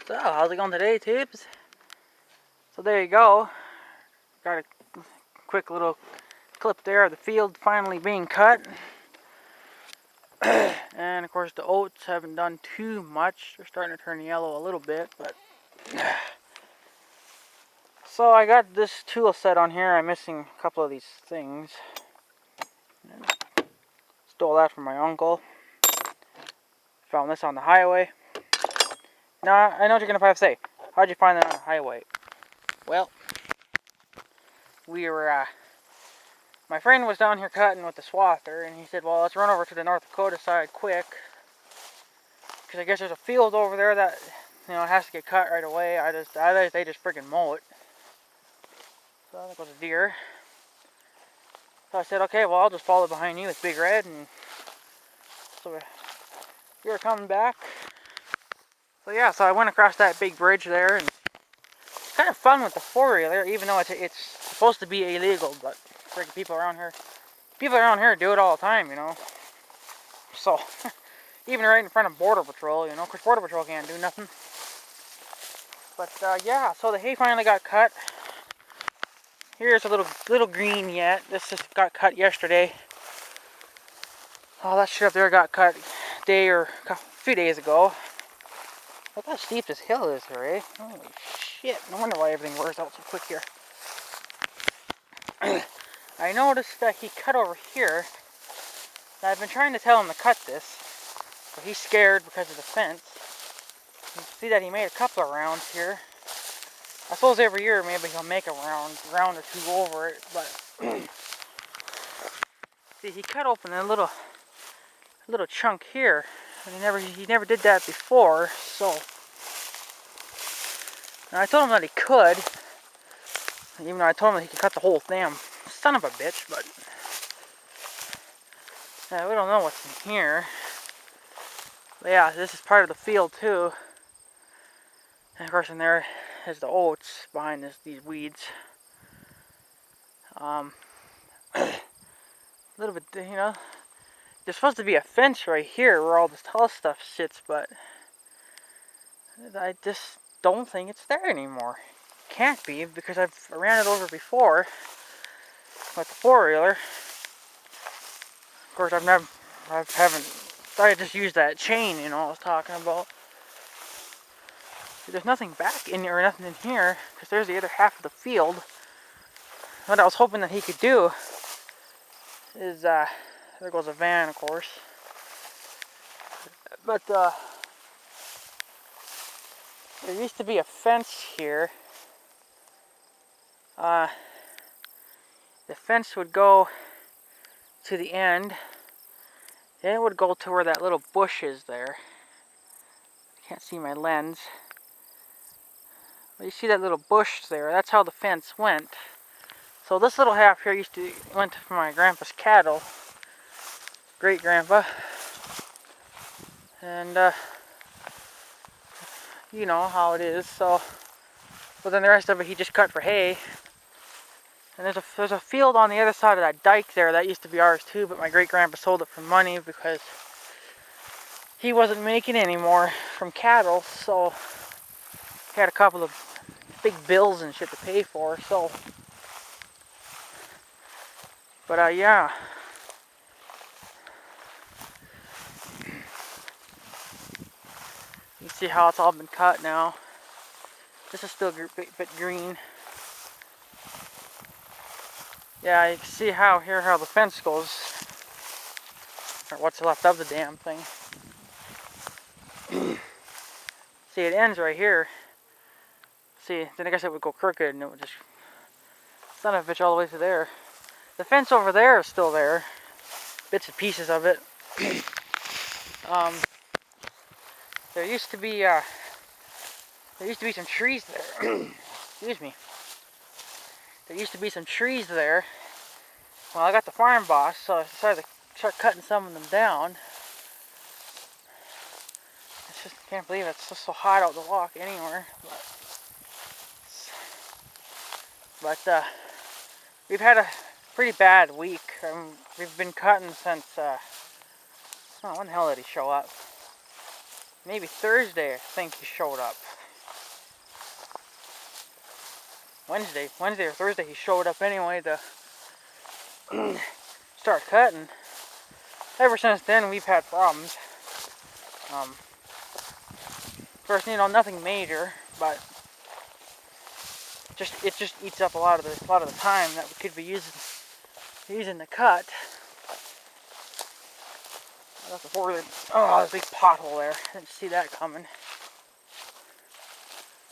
So, how's it going today, tubes? So there you go. Got a quick little clip there of the field finally being cut. And of course the oats haven't done too much. They're starting to turn yellow a little bit, but... So I got this tool set on here. I'm missing a couple of these things. Stole that from my uncle. Found this on the highway. Now, I know what you're going to probably say. How'd you find that on the highway? Well, my friend was down here cutting with the swather, and he said, well, let's run over to the North Dakota side quick. Because I guess there's a field over there that, it has to get cut right away. They just freaking mow it. So there goes a deer. So I said, okay, well, I'll just follow behind you with Big Red. And so we were coming back. So yeah, so I went across that big bridge there, and it's kind of fun with the four-wheeler, even though it's supposed to be illegal, but freaking people around here do it all the time, So, even right in front of Border Patrol, because Border Patrol can't do nothing. But yeah, so the hay finally got cut. Here's a little green yet. This just got cut yesterday. All that shit up there got cut a day or a few days ago. Look how steep this hill is here, eh? Holy shit, no wonder why everything wears out so quick here. I noticed that he cut over here. I've been trying to tell him to cut this, but he's scared because of the fence. You see that he made a couple of rounds here. I suppose every year maybe he'll make a round or two over it, but see, he cut open a little chunk here, and he never did that before. So and I told him that he could, even though I told him that he could cut the whole damn son of a bitch, but yeah, we don't know what's in here. But yeah, this is part of the field too. And of course in there is the oats behind these weeds. A little bit, there's supposed to be a fence right here where all this tall stuff sits, but I just don't think it's there anymore. Can't be, because I've ran it over before with the four-wheeler. Of course, I just used that chain, I was talking about. There's nothing back in here, or nothing in here, because there's the other half of the field. What I was hoping that he could do is, there goes a van, of course. But, there used to be a fence here. The fence would go to the end. Then it would go to where that little bush is there. I can't see my lens. But you see that little bush there? That's how the fence went. So this little half here went for my grandpa's cattle. Great grandpa. And you know how it is. So, but then the rest of it he just cut for hay. And there's a field on the other side of that dike there that used to be ours too, but my great grandpa sold it for money because he wasn't making any more from cattle, so he had a couple of big bills and shit to pay for. So, but yeah. You see how it's all been cut now. This is still a bit green. Yeah, you can see how the fence goes, or what's left of the damn thing. See, it ends right here. See, then I guess it would go crooked and it would just son of a bitch all the way to there. The fence over there is still there, bits and pieces of it. There used to be some trees there. Excuse me. There used to be some trees there. Well, I got the farm boss, so I decided to start cutting some of them down. I can't believe it's just so hot out to walk anywhere. But we've had a pretty bad week. We've been cutting since, when the hell did he show up? Maybe Thursday, I think he showed up. Wednesday or Thursday, he showed up anyway to start cutting. Ever since then, we've had problems. First, nothing major, but it just eats up a lot of the time that we could be using the cut. I left the four-wheeler. Oh, there's a big pothole there. I didn't see that coming.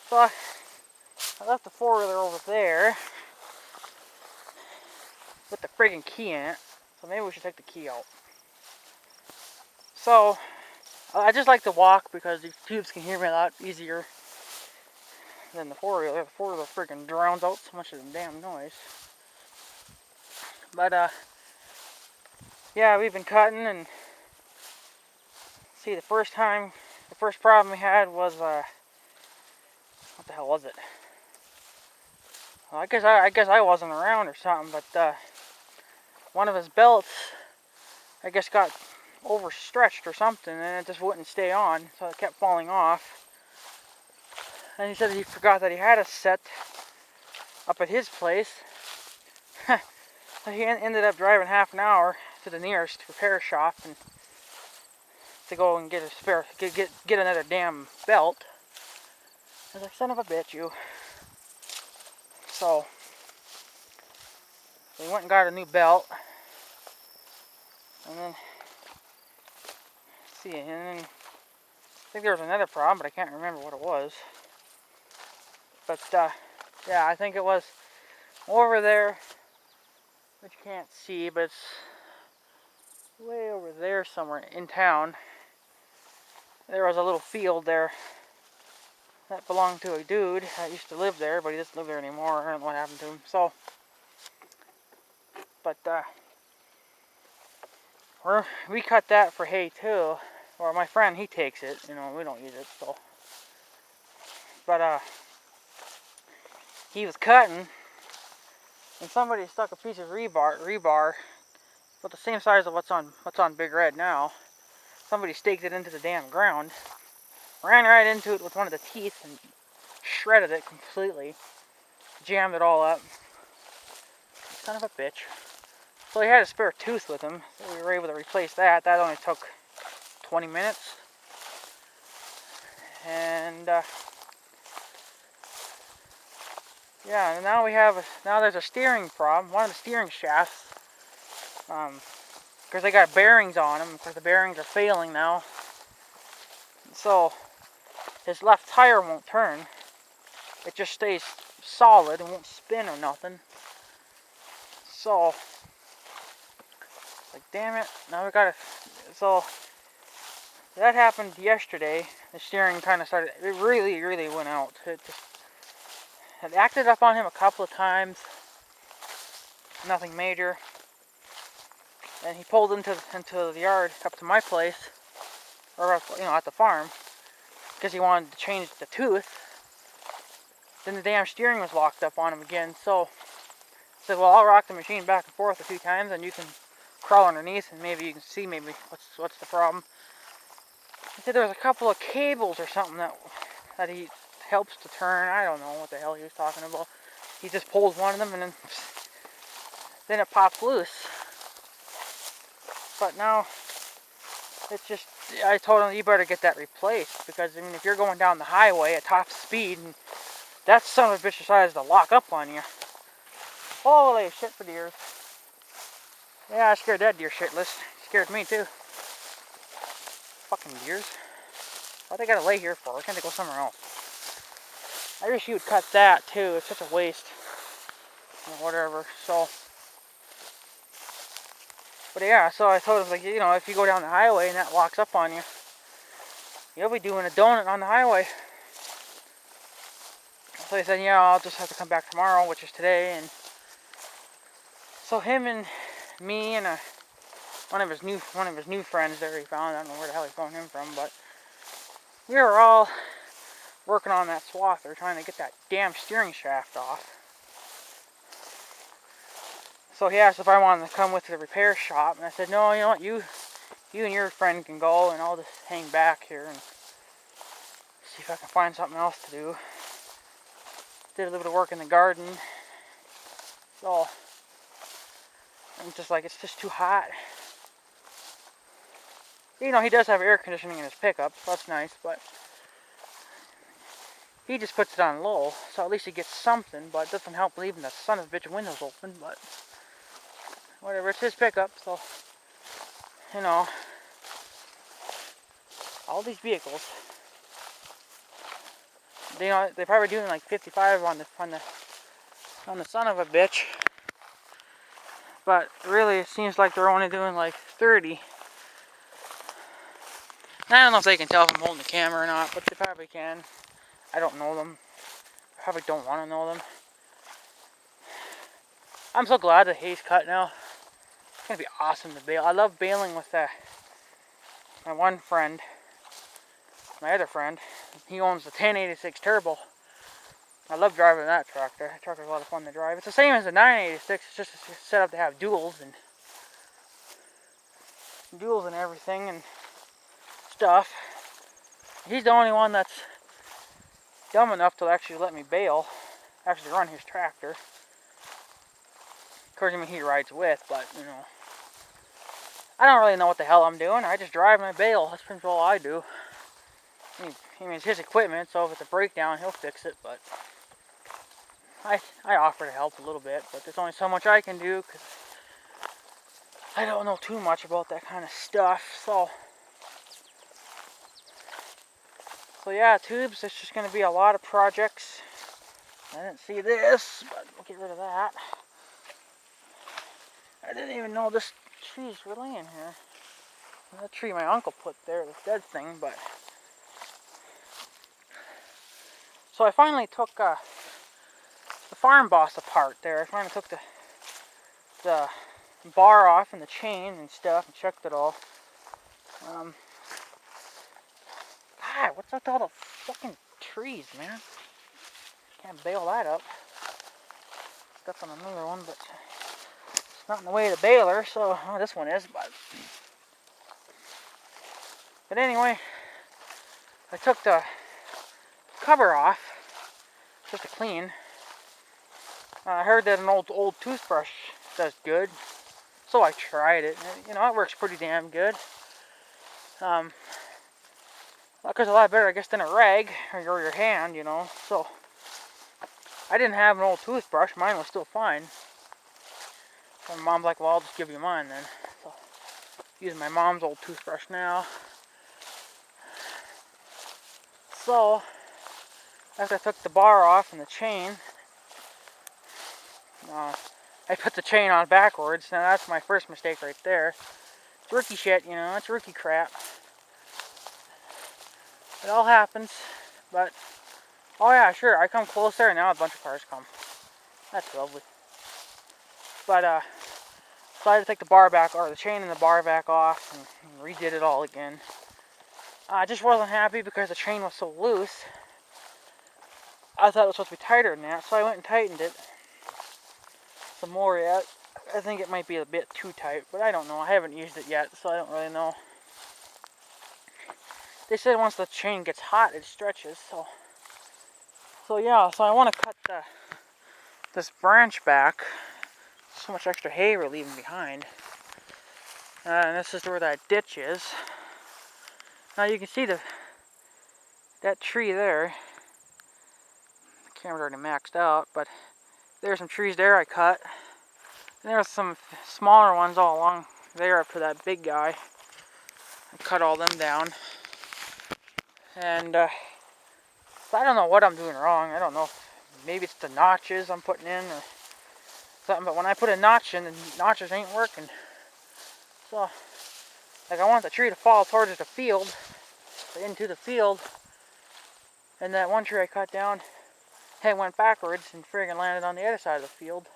So I left the four-wheeler over there with the friggin' key in it. So maybe we should take the key out. So I just like to walk because these tubes can hear me a lot easier than the four-wheeler. The four-wheeler friggin' drowns out so much of the damn noise. But yeah, we've been cutting, and see, the first problem we had was what the hell was it? Well, I guess I wasn't around or something, but one of his belts, I guess, got overstretched or something, and it just wouldn't stay on, so it kept falling off. And he said he forgot that he had a set up at his place. He ended up driving half an hour to the nearest repair shop and to go and get a spare, get another damn belt. I was like, son of a bitch, you. So we went and got a new belt, and then I think there was another problem, but I can't remember what it was. But yeah, I think it was over there, which you can't see, but it's way over there somewhere in town. There was a little field there that belonged to a dude that used to live there, but he doesn't live there anymore. I don't know what happened to him. So, but we cut that for hay too. Or my friend, he takes it. We don't use it. So, but he was cutting, and somebody stuck a piece of rebar, about the same size of what's on Big Red now. Somebody staked it into the damn ground, ran right into it with one of the teeth, and shredded it completely. Jammed it all up. Son of a bitch. So he had a spare tooth with him, so we were able to replace that. That only took 20 minutes. And yeah, and now there's a steering problem. One of the steering shafts, because they got bearings on them, because the bearings are failing now. So his left tire won't turn. It just stays solid and won't spin or nothing. So, like, damn it, now we gotta, so, that happened yesterday. The steering kind of started, it really went out. It just had acted up on him a couple of times, nothing major. And he pulled into the yard up to my place, or at the farm, because he wanted to change the tooth. Then the damn steering was locked up on him again, so I said, well, I'll rock the machine back and forth a few times, and you can crawl underneath, and maybe you can see what's the problem. He said there was a couple of cables or something that he helps to turn. I don't know what the hell he was talking about. He just pulls one of them, and then it pops loose. But now, it's just, I told him, you better get that replaced, because, I mean, if you're going down the highway at top speed, and that son of a bitch decides to lock up on you. Holy shit for deers. Yeah, I scared that deer shitless. Scared me too. Fucking deers. What they gotta lay here for? Why can't they go somewhere else? I wish you would cut that too. It's such a waste. Whatever. So, but yeah, so I told him, like, if you go down the highway and that locks up on you, you'll be doing a donut on the highway. So he said, yeah, I'll just have to come back tomorrow, which is today. And so him and me and one of his new friends there he found. I don't know where the hell he found him from, but we were all working on that swather, trying to get that damn steering shaft off. So he asked if I wanted to come with to the repair shop, and I said, no, you know what, you and your friend can go, and I'll just hang back here and see if I can find something else to do. did a little bit of work in the garden. So I'm just like, it's just too hot. You know, he does have air conditioning in his pickup, so that's nice, but he just puts it on low, so at least he gets something, but it doesn't help leaving the son of a bitch windows open, but whatever, it's his pickup, so, you know, all these vehicles, you know, they're probably doing like 55 on the son of a bitch, but really it seems like they're only doing like 30. I don't know if they can tell if I'm holding the camera or not, but they probably can. I don't know them. I probably don't want to know them. I'm so glad the hay's cut now. It's going to be awesome to bale. I love baling with my one friend. My other friend. He owns the 1086 Turbo. I love driving that tractor. That tractor's a lot of fun to drive. It's the same as the 986. It's just set up to have duals and everything and stuff. He's the only one that's dumb enough to actually let me bale, actually run his tractor. Of course, I mean, he rides with, but, you know, I don't really know what the hell I'm doing. I just drive and I bale. That's pretty much all I do. I mean, it's his equipment, so if it's a breakdown, he'll fix it, but I offer to help a little bit, but there's only so much I can do, because I don't know too much about that kind of stuff, so yeah, tubes, it's just going to be a lot of projects. I didn't see this, but we'll get rid of that. I didn't even know this tree's really in here. That tree my uncle put there, the dead thing, but... So I finally took the farm boss apart there. I finally took the bar off and the chain and stuff and checked it all. God, what's up with all the fucking trees, man? Can't bale that up. Step on another one, but it's not in the way of the baler, so this one is, but anyway, I took the cover off just to clean. I heard that an old toothbrush does good, so I tried it. You know, it works pretty damn good. Because a lot better, I guess, than a rag or your hand, you know. So I didn't have an old toothbrush. Mine was still fine. And Mom's like, well, I'll just give you mine then. So using my mom's old toothbrush now. So after I took the bar off and the chain, I put the chain on backwards. Now that's my first mistake right there. It's rookie shit, you know. It's rookie crap. It all happens, but oh yeah, sure. I come closer, and now a bunch of cars come. That's lovely. But so I had to take the bar back, or the chain and the bar back off, and redid it all again. I just wasn't happy because the chain was so loose. I thought it was supposed to be tighter than that, so I went and tightened it some more yet. I think it might be a bit too tight, but I don't know. I haven't used it yet, so I don't really know. They said once the chain gets hot, it stretches, so yeah, so I want to cut this branch back. So much extra hay we're leaving behind. And this is where that ditch is. Now you can see that tree there. The camera's already maxed out, but there's some trees there I cut. And there's some smaller ones all along there up to that big guy. I cut all them down. And so I don't know what I'm doing wrong. I don't know if maybe it's the notches I'm putting in or something, but when I put a notch in, the notches ain't working. So, like, I want the tree to fall towards the field, into the field, and that one tree I cut down, it went backwards and friggin' landed on the other side of the field.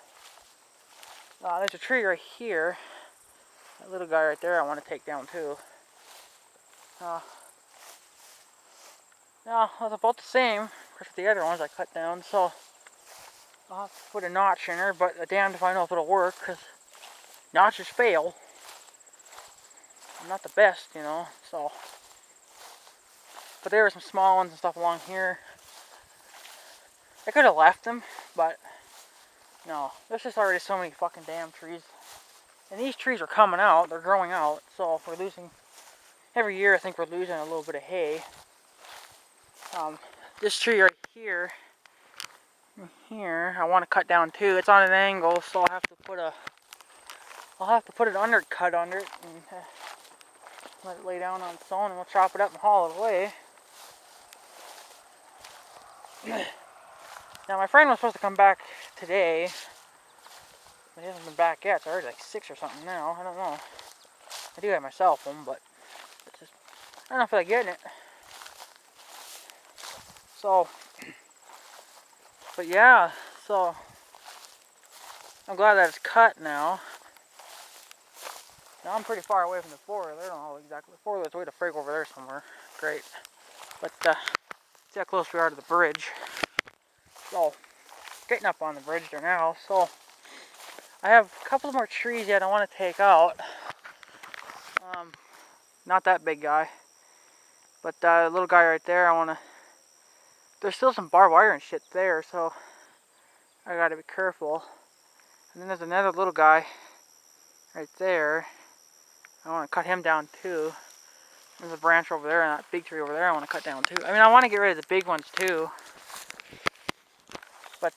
There's a tree right here. That little guy right there I want to take down too. No, it was about the same as the other ones I cut down, so I'll have to put a notch in her, but damned if I know if it'll work, because notches fail. I'm not the best, you know, so. But there were some small ones and stuff along here. I could have left them, but no, there's just already so many fucking damn trees. And these trees are coming out, they're growing out, so if we're losing, every year I think we're losing a little bit of hay. This tree right here, I want to cut down too. It's on an angle, so I'll have to put an undercut under it and let it lay down on its own, and we'll chop it up and haul it away. Now my friend was supposed to come back today, but he hasn't been back yet. It's already like 6 or something now. I don't know. I do have my cell phone, but it's just, I don't feel like getting it. So, but yeah, so I'm glad that it's cut now. Now I'm pretty far away from the 4-wheeler. I don't know exactly. The 4-wheeler's way to frig over there somewhere. Great. But see how close we are to the bridge. So, getting up on the bridge there now. So, I have a couple more trees yet I want to take out. Not that big guy, but the little guy right there, I want to. There's still some barbed wire and shit there, so I got to be careful. And then there's another little guy right there. I want to cut him down too. There's a branch over there and that big tree over there I want to cut down too. I mean, I want to get rid of the big ones too, but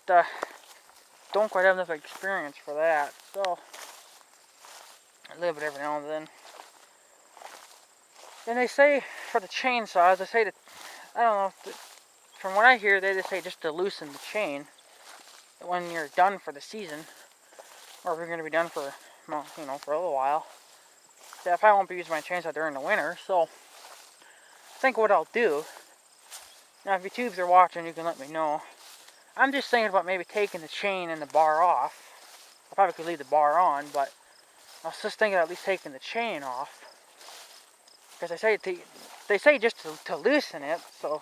don't quite have enough experience for that. So a little bit every now and then. And they say for the chainsaws, they say that, I don't know, from what I hear, they say just to loosen the chain when you're done for the season, or if you're going to be done for, well, you know, for a little while. So if I won't be using my chainsaw during the winter, so I think what I'll do, now if you tubes are watching, you can let me know. I'm just thinking about maybe taking the chain and the bar off. I probably could leave the bar on, but I was just thinking of at least taking the chain off. Because they say just to loosen it, so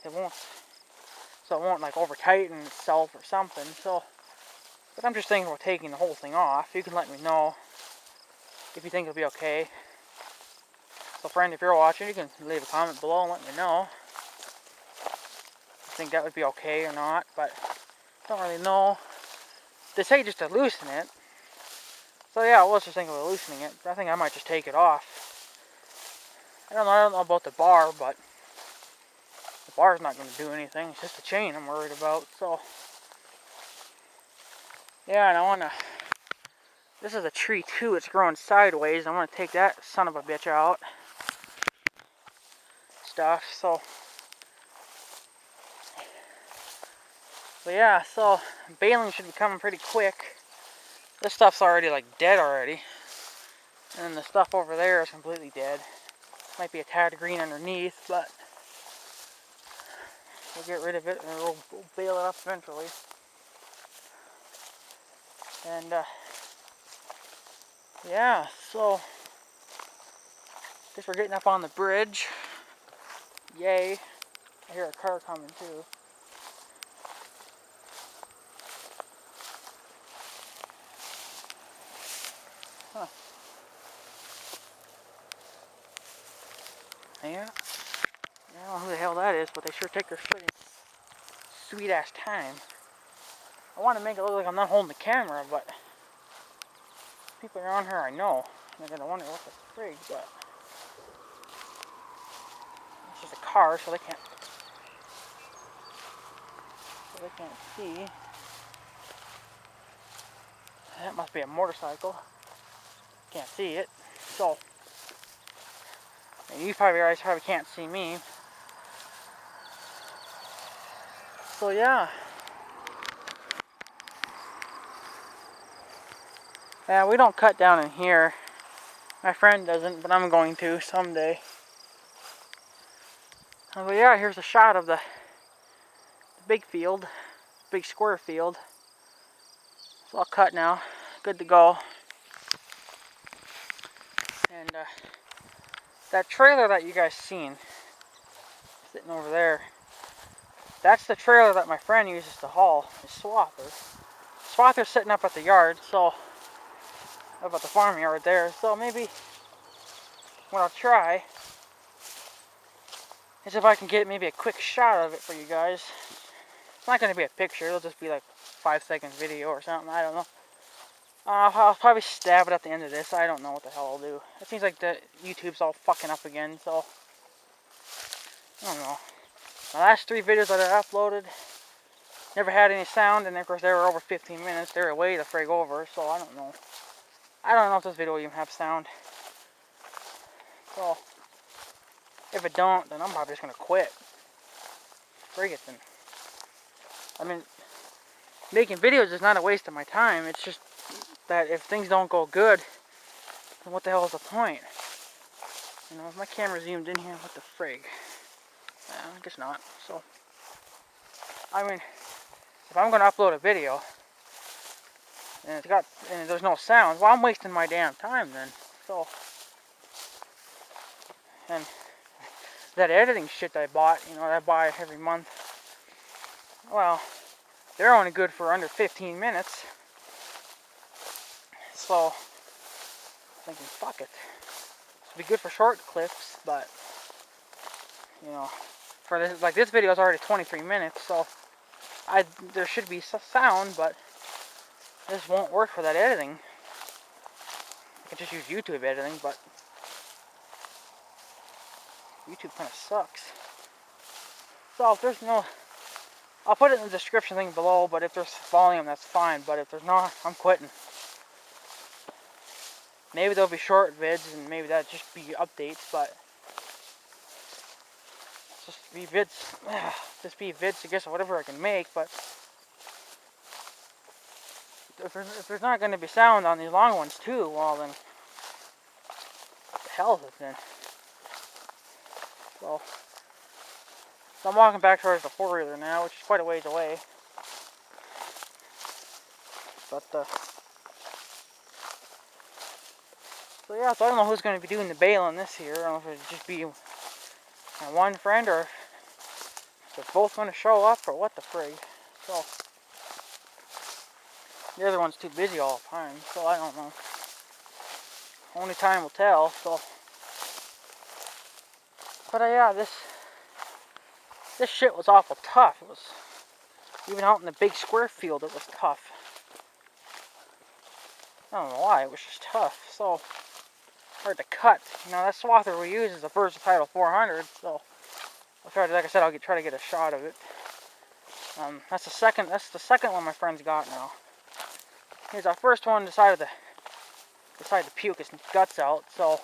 it won't like over tighten itself or something. So, but I'm just thinking about taking the whole thing off. You can let me know if you think it'll be okay. So friend, if you're watching, you can leave a comment below and let me know if you think that would be okay or not, but I don't really know. They say just to loosen it. So yeah, I was just thinking about loosening it. I think I might just take it off. I don't know about the bar, but the bar's not going to do anything. It's just the chain I'm worried about. So yeah, and I want to. This is a tree too. It's growing sideways. I want to take that son of a bitch out. Stuff. So, but yeah. So baling should be coming pretty quick. This stuff's already like dead already, and then the stuff over there is completely dead. Might be a tad green underneath, but we'll get rid of it and we'll bale it up eventually. And yeah, so I guess we're getting up on the bridge. Yay. I hear a car coming too. Huh. Yeah. I don't know who the hell that is, but they sure take their freaking sweet ass time. I want to make it look like I'm not holding the camera, but people around here I know. They're going to wonder what the frig, but it's just a car, so they can't see. That must be a motorcycle. Can't see it. So, you guys probably can't see me. So yeah. Yeah, we don't cut down in here. My friend doesn't, but I'm going to someday. But yeah, here's a shot of the big field, big square field. It's all cut now, good to go. And that trailer that you guys seen, sitting over there, that's the trailer that my friend uses to haul his swather. Swather's sitting up at the yard, so up at the farmyard there. So maybe what I'll try is if I can get maybe a quick shot of it for you guys. not going to be a picture. It'll just be like 5-second video or something. I don't know. I'll probably stab it at the end of this. I don't know what the hell I'll do. It seems like the YouTube's all fucking up again, so I don't know. My last 3 videos that I uploaded never had any sound, and of course they were over 15 minutes. They were way the frig over, so I don't know. I don't know if this video will even have sound. So if it don't, then I'm probably just gonna quit. Frig it then. I mean, making videos is not a waste of my time. It's just that if things don't go good, then what the hell is the point? You know, if my camera zoomed in here, what the frig? I guess not. So, I mean, if I'm gonna upload a video and there's no sound, well, I'm wasting my damn time then. So, and that editing shit that I bought, you know, that I buy every month, well, they're only good for under 15 minutes. So, I'm thinking, fuck it. It'll be good for short clips, but, you know, for this, like this video is already 23 minutes, so there should be sound, but this won't work for that editing. I could just use YouTube editing, but YouTube kind of sucks. So if there's no, I'll put it in the description thing below, but if there's volume, that's fine, but if there's not, I'm quitting. Maybe there'll be short vids, and maybe that'll just be updates, but just be vids, I guess, or whatever I can make, but if there's not going to be sound on these long ones too, well then, what the hell is it then? So I'm walking back towards the 4-wheeler now, which is quite a ways away. But, so yeah, so I don't know who's going to be doing the baling this year. I don't know if it'll just be my one friend, or if they're both going to show up, or what the frig. So, the other one's too busy all the time, so I don't know. Only time will tell, so. But yeah, this shit was awful tough. It was, even out in the big square field, it was tough. I don't know why, it was just tough. So hard to cut. You know, that swather we use is a Versatile 400, so I'll try to, like I said, try to get a shot of it. That's the second one my friend's got now. Here's our first one decided to puke his guts out, so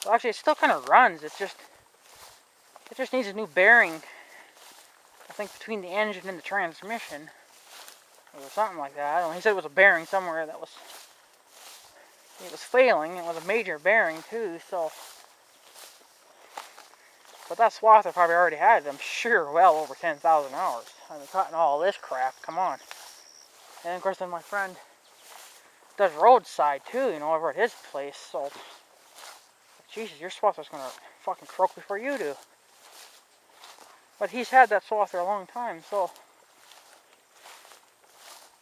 well, actually it still kind of runs. It just needs a new bearing, I think, between the engine and the transmission, or something like that. I don't know. He said it was a bearing somewhere that was failing. It was a major bearing too, so. But that swather probably already had, I'm sure, well over 10,000 hours. I've been cutting all this crap. Come on. And of course, then my friend does roadside too, you know, over at his place. So, Jesus, your swather's gonna fucking croak before you do. But he's had that swather a long time, so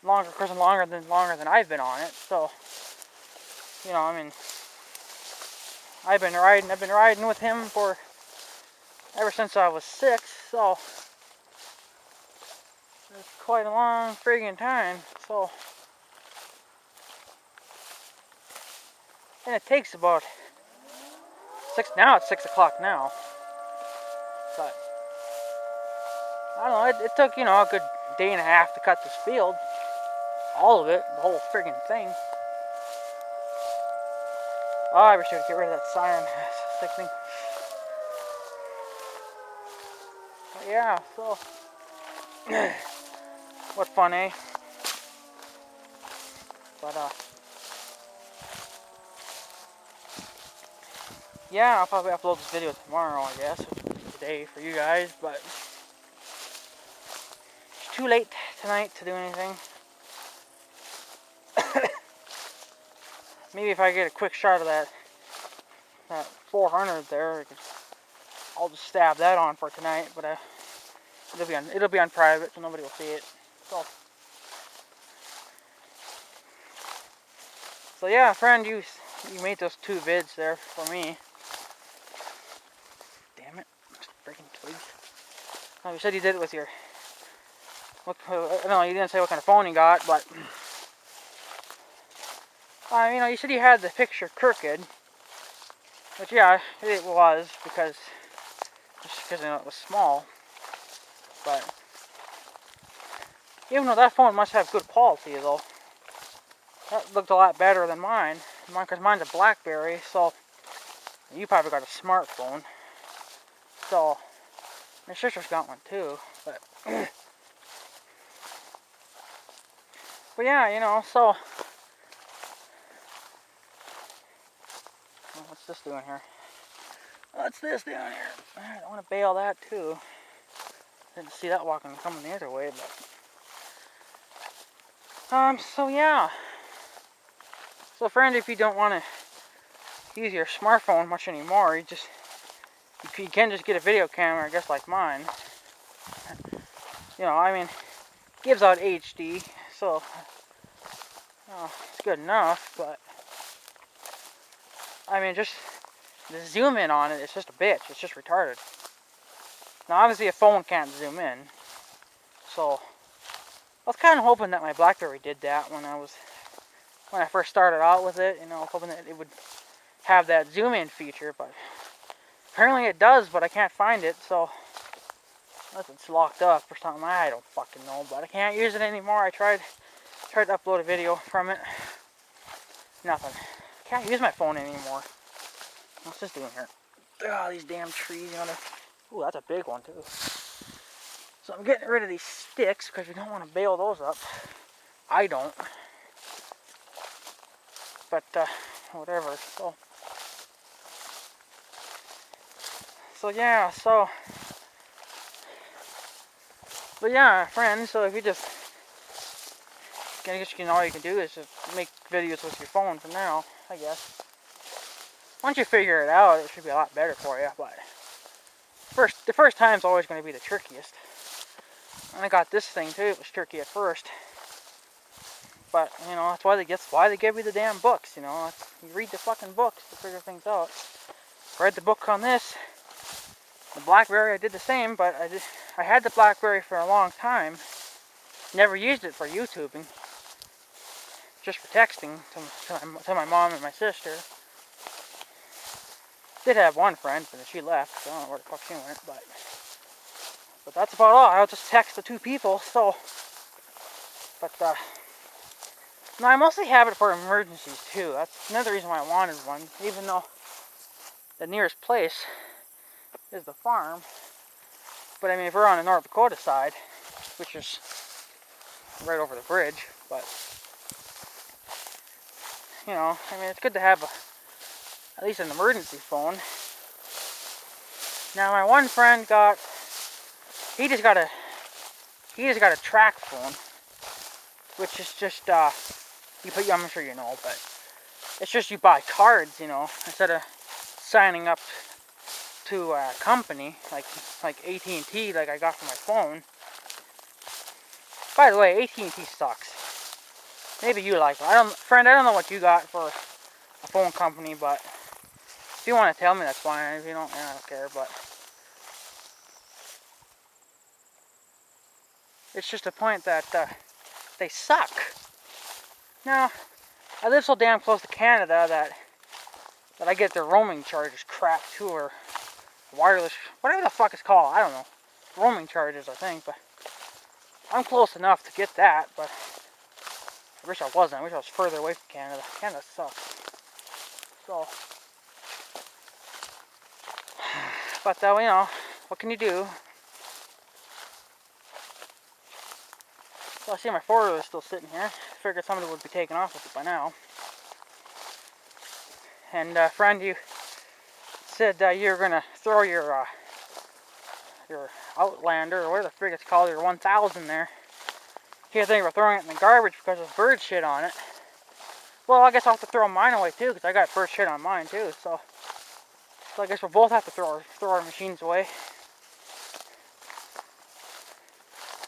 longer than I've been on it. So, you know, I mean, I've been riding with him for ever since I was 6. So it's quite a long friggin' time. So, and it takes about 6. Now it's 6 o'clock now. But I don't know. It took, you know, a good day and a half to cut this field. All of it, the whole friggin' thing. Oh, I wish I would get rid of that siren. It's sickening. But yeah, so what fun, eh? But yeah, I'll probably upload this video tomorrow, I guess, today for you guys, but it's too late tonight to do anything. Maybe if I get a quick shot of that 400 there, I'll just stab that on for tonight. But it'll be on private, so nobody will see it. So yeah, friend, you made those 2 vids there for me. Damn it, freaking twigs. You said you did it with your... no, you didn't say what kind of phone you got, but... you know, you said you had the picture crooked. But yeah, it was, because... just because, you know, it was small. But... even though that phone must have good quality, though. That looked a lot better than mine. Because mine's a BlackBerry, so... you probably got a smartphone. So... my sister's got one, too, but... but yeah, you know, so... what's this doing here? What's this down here? I don't want to bail that, too. Didn't see that coming the other way, but... so yeah. So friend, if you don't want to use your smartphone much anymore, you can just get a video camera, I guess, like mine. You know, I mean, gives out HD, so it's good enough, but I mean, just the zoom in on it, it's just a bitch. It's just retarded. Now, obviously, a phone can't zoom in, so I was kind of hoping that my BlackBerry did that when I first started out with it. You know, hoping that it would have that zoom in feature, but apparently it does, but I can't find it, so unless it's locked up or something, I don't fucking know, but I can't use it anymore. I tried to upload a video from it. Nothing. Can't use my phone anymore. What's this doing here? Oh, these damn trees, you know. Ooh, that's a big one, too. So I'm getting rid of these sticks because we don't want to bail those up. I don't. But, whatever. So yeah, but yeah, friends, so if you just, I guess all you can do is just make videos with your phone for now, I guess. Once you figure it out, it should be a lot better for you, but the first time's always going to be the trickiest. And I got this thing too, it was tricky at first. But, you know, that's why they give you the damn books, you know. You read the fucking books to figure things out. Read the book on this. The BlackBerry, I did the same, but I had the BlackBerry for a long time. Never used it for YouTubing. Just for texting to my mom and my sister. Did have one friend, but she left, so I don't know where the fuck she went, but that's about all. I'll just text the two people, so, but, no, I mostly have it for emergencies, too. That's another reason why I wanted one, even though the nearest place is the farm. But, I mean, if we're on the North Dakota side, which is right over the bridge, but, you know, I mean, it's good to have at least an emergency phone. Now, my one friend he just got a track phone, which is just, I'm sure you know, but it's just you buy cards, you know, instead of signing up to a company, like AT&T, like I got for my phone. By the way, AT&T sucks. Maybe you like it. Friend, I don't know what you got for a phone company, but if you want to tell me, that's fine. If you don't, I don't care, but it's just a point that they suck. Now, I live so damn close to Canada that I get their roaming charges crap too, or wireless, whatever the fuck it's called, I don't know. Roaming charges, I think, but I'm close enough to get that, but I wish I wasn't. I wish I was further away from Canada. Canada sucks. So, but you know, what can you do? So I see my four-wheeler is still sitting here. I figured somebody would be taking off with it by now. And friend, you said you're gonna throw your Outlander, or whatever the frig it's called, your 1000 there. You think we're throwing it in the garbage because there's bird shit on it. Well, I guess I'll have to throw mine away too, because I got bird shit on mine too. So I guess we'll both have to throw our machines away.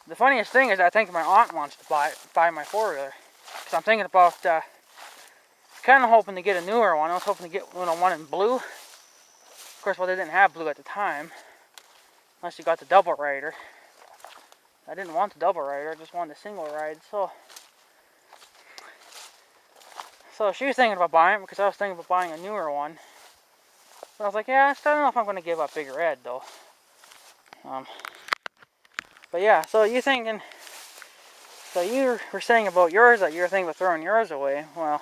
The funniest thing is I think my aunt wants to buy my four-wheeler. Because I'm thinking about, kind of hoping to get a newer one. I was hoping to get one in blue. Of course, well, they didn't have blue at the time. Unless you got the double rider. I didn't want the double rider, I just wanted the single ride. So she was thinking about buying it because I was thinking about buying a newer one. But I was like, yeah, I still don't know if I'm going to give up Big Red though. But yeah, so you were saying about yours that you were thinking about throwing yours away. Well,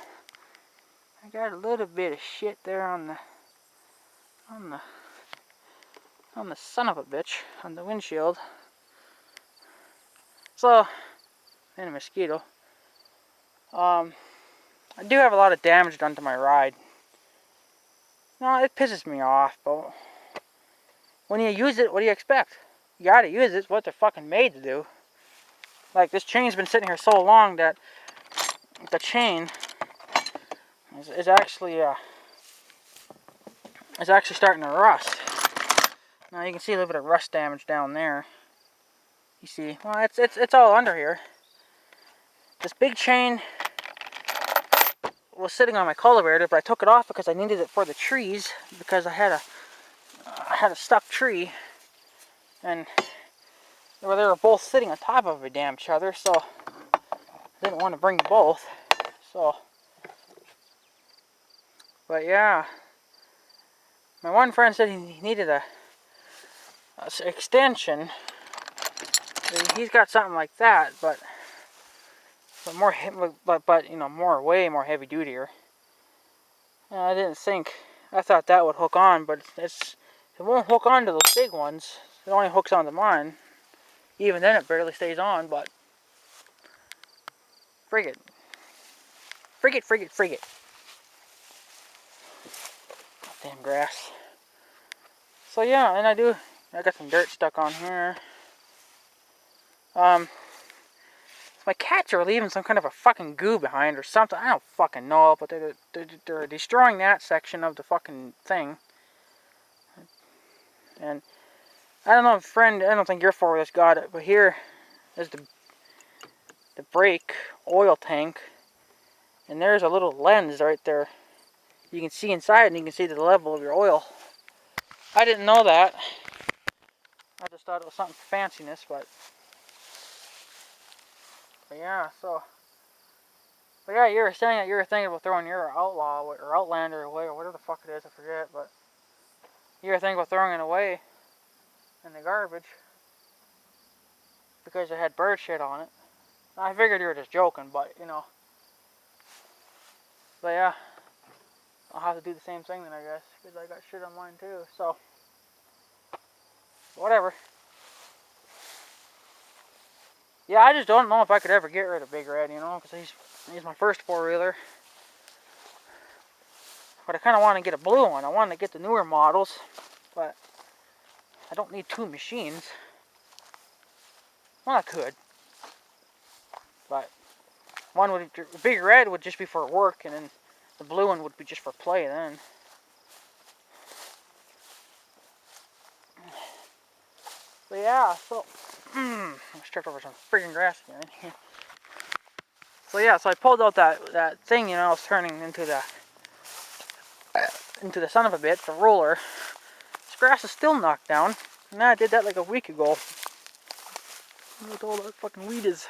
I got a little bit of shit there on the son of a bitch on the windshield. So, and a mosquito. I do have a lot of damage done to my ride. No, it pisses me off, but when you use it, what do you expect? You gotta use it. It's what they're fucking made to do. Like, this chain's been sitting here so long that the chain is actually starting to rust. Now you can see a little bit of rust damage down there. You see, well, it's all under here. This big chain was sitting on my cultivator, but I took it off because I needed it for the trees because I had a stuck tree, and they were both sitting on top of each other, so I didn't want to bring both. So, but yeah, my one friend said he needed a extension. He's got something like that, but way more heavy duty. I didn't think. I thought that would hook on, but it won't hook on to those big ones. It only hooks onto mine. Even then, it barely stays on. But frig it. Damn grass. So yeah, and I got some dirt stuck on here. My cats are leaving some kind of a fucking goo behind or something. I don't fucking know, but they're destroying that section of the fucking thing. And I don't know, friend, I don't think your four-wheelers got it, but here is the brake oil tank. And there's a little lens right there. You can see inside and you can see the level of your oil. I didn't know that. I just thought it was something for fanciness, but yeah, so. But yeah, you were saying that you were thinking about throwing your Outlaw or Outlander away or whatever the fuck it is, I forget, but you were thinking about throwing it away in the garbage because it had bird shit on it. I figured you were just joking, but But yeah, I'll have to do the same thing then, I guess, because I got shit on mine too, so whatever. Yeah, I just don't know if I could ever get rid of Big Red, because he's my first four-wheeler. But I kind of want to get a blue one. I want to get the newer models, but I don't need two machines. Well, I could, but Big Red would just be for work, and then the blue one would be just for play then. But yeah, so I stepped over some freaking grass again. So yeah, so I pulled out that thing, I was turning into the son of a bitch, the roller. This grass is still knocked down, and I did that like a week ago. Look at all that fucking weed is.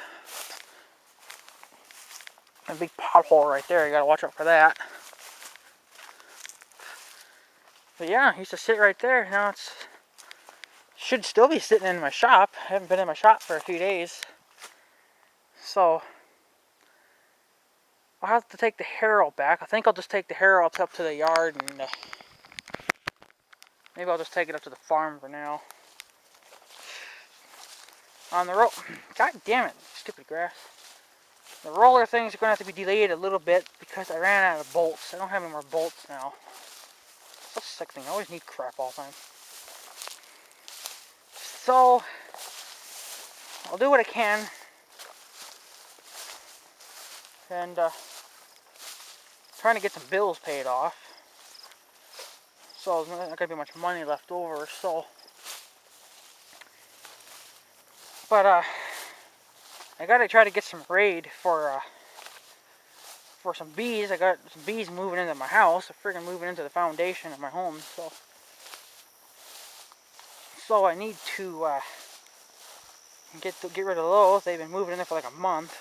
A big pothole right there, you gotta watch out for that. But yeah, I used to sit right there. Now should still be sitting in my shop. I haven't been in my shop for a few days. So I'll have to take the Harrow back. I think I'll just take the Harrow up to the yard, and maybe I'll just take it up to the farm for now. On the road. God damn it, stupid grass. The roller things are going to have to be delayed a little bit because I ran out of bolts. I don't have any more bolts now. So sickening. I always need crap all the time. So I'll do what I can. And trying to get some bills paid off. So there's not going to be much money left over. So, but I got to try to get some raid for some bees. I got some bees moving into my house. They're freaking moving into the foundation of my home. So I need to get rid of those. They've been moving in there for like a month.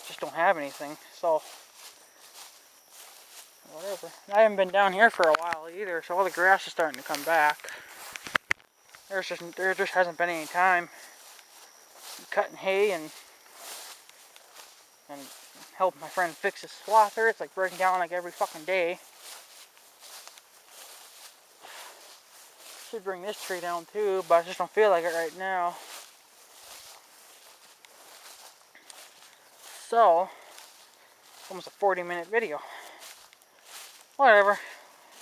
Just don't have anything. So whatever. I haven't been down here for a while either, so all the grass is starting to come back. There just hasn't been any time cutting hay and help my friend fix his swather. It's like breaking down like every fucking day. Should bring this tree down too, but I just don't feel like it right now. So, almost a 40-minute video. Whatever.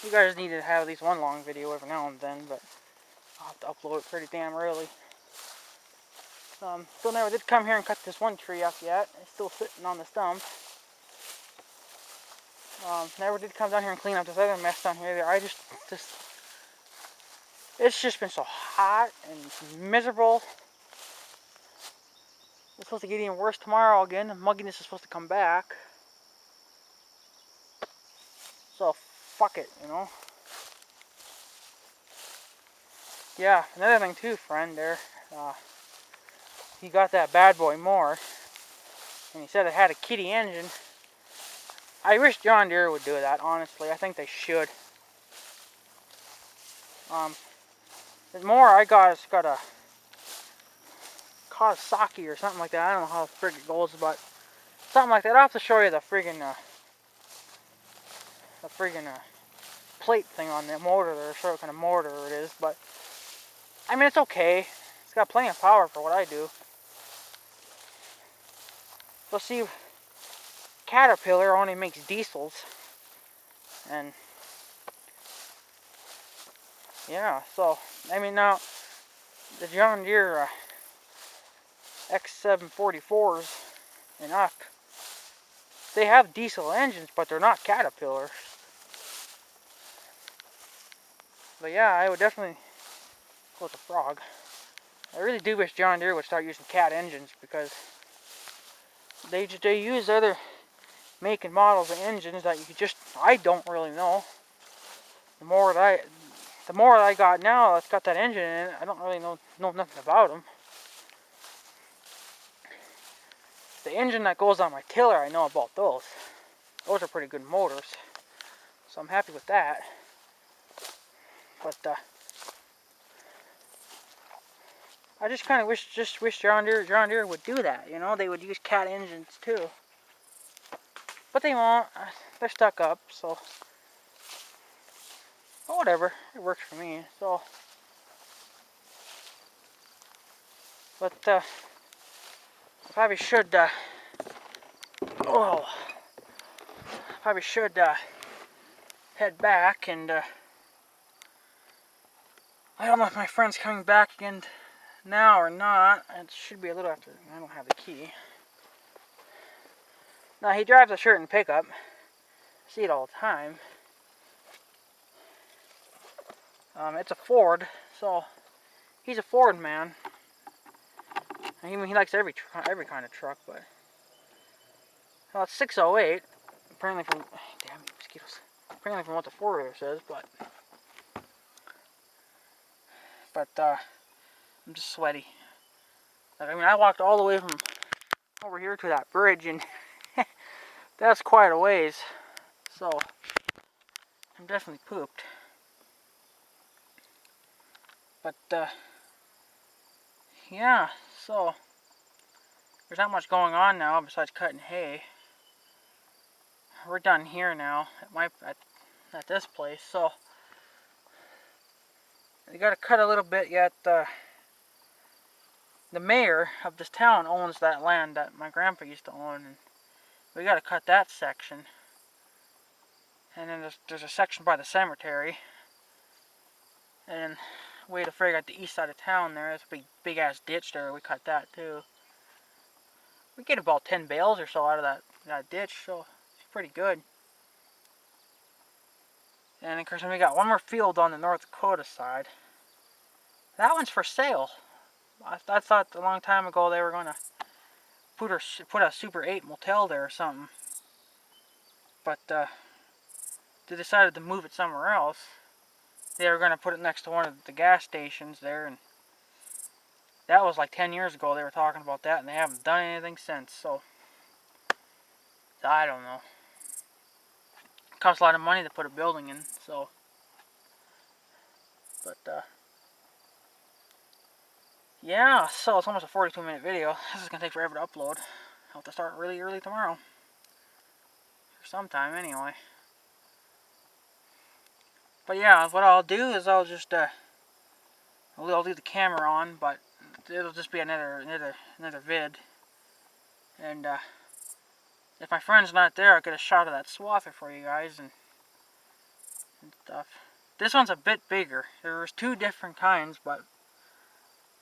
You guys need to have at least one long video every now and then, but I'll have to upload it pretty damn early. Still never did come here and cut this one tree up yet. It's still sitting on the stump. Never did come down here and clean up this other mess down here. It's just been so hot and miserable. It's supposed to get even worse tomorrow again. The mugginess is supposed to come back. So, fuck it, you know. Yeah, another thing too, friend, there. He got that bad boy mower. And he said it had a kitty engine. I wish John Deere would do that, honestly. I think they should. The mower I got has got a Kawasaki or something like that. I don't know how the frig it goes, but something like that. I'll have to show you the friggin' plate thing on the motor there, show what kind of motor it is. But I mean, it's okay. It's got plenty of power for what I do. So see, Caterpillar only makes diesels, and yeah. So I mean, now the John Deere X744s and up, they have diesel engines, but they're not Caterpillar. But yeah, I would definitely go with the Frog. I really do wish John Deere would start using Cat engines, because they use other make and models of engines that I don't really know. The more that I got now that's got that engine in it, I don't really know nothing about them. The engine that goes on my tiller, I know about those. Those are pretty good motors, so I'm happy with that. But I just kind of wish John Deere would do that. You know, they would use Cat engines too. But they won't. They're stuck up, so. But whatever, it works for me. So. But I probably should. Head back, and I don't know if my friend's coming back again now or not. It should be a little after. I don't have the key. Now, he drives a certain pickup. I see it all the time. It's a Ford, so he's a Ford man. He likes every kind of truck, but it's 608. Apparently from damn mosquitoes. Apparently from what the four-wheeler says, but I'm just sweaty. I mean, I walked all the way from over here to that bridge, and that's quite a ways. So I'm definitely pooped. But yeah, so there's not much going on now besides cutting hay. We're done here now at this place, so you got to cut a little bit yet. The mayor of this town owns that land that my grandpa used to own, and we got to cut that section. And then there's a section by the cemetery, and way to figure out the east side of town there. There's a big ass ditch there. We cut that too. We get about 10 bales or so out of that ditch, so it's pretty good. And of course, we got one more field on the North Dakota side. That one's for sale. I thought a long time ago they were going to put a Super 8 motel there or something. But they decided to move it somewhere else. They were going to put it next to one of the gas stations there, and that was like 10 years ago they were talking about that, and they haven't done anything since, so I don't know. It costs a lot of money to put a building in, so, but, yeah, so it's almost a 42-minute video. This is going to take forever to upload. I'll have to start really early tomorrow. Or sometime, anyway. But yeah, what I'll do is I'll just, I'll leave the camera on, but it'll just be another vid. And, if my friend's not there, I'll get a shot of that swather for you guys and stuff. This one's a bit bigger. There's two different kinds, but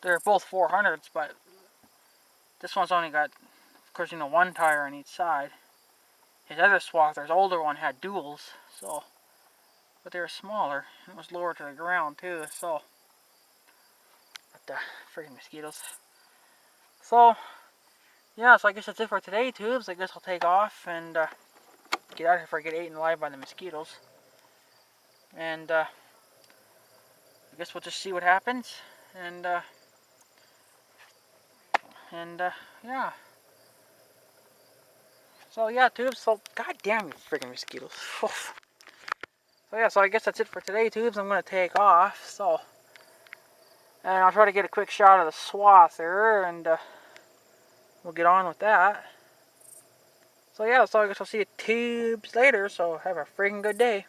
they're both 400s, but this one's only got, of course, you know, one tire on each side. His other swather, his older one, had duals, so, but they were smaller. It was lower to the ground too, so, but freaking mosquitoes. So, yeah, so I guess that's it for today, tubes. I guess I'll take off and get out of here before I get eaten alive by the mosquitoes. And I guess we'll just see what happens. And yeah. So yeah, tubes. So goddamn you freaking mosquitoes. So yeah, so I guess that's it for today, tubes. I'm gonna take off. So, and I'll try to get a quick shot of the swather, and we'll get on with that. So yeah, so I guess I'll see you tubes later. So have a freaking good day.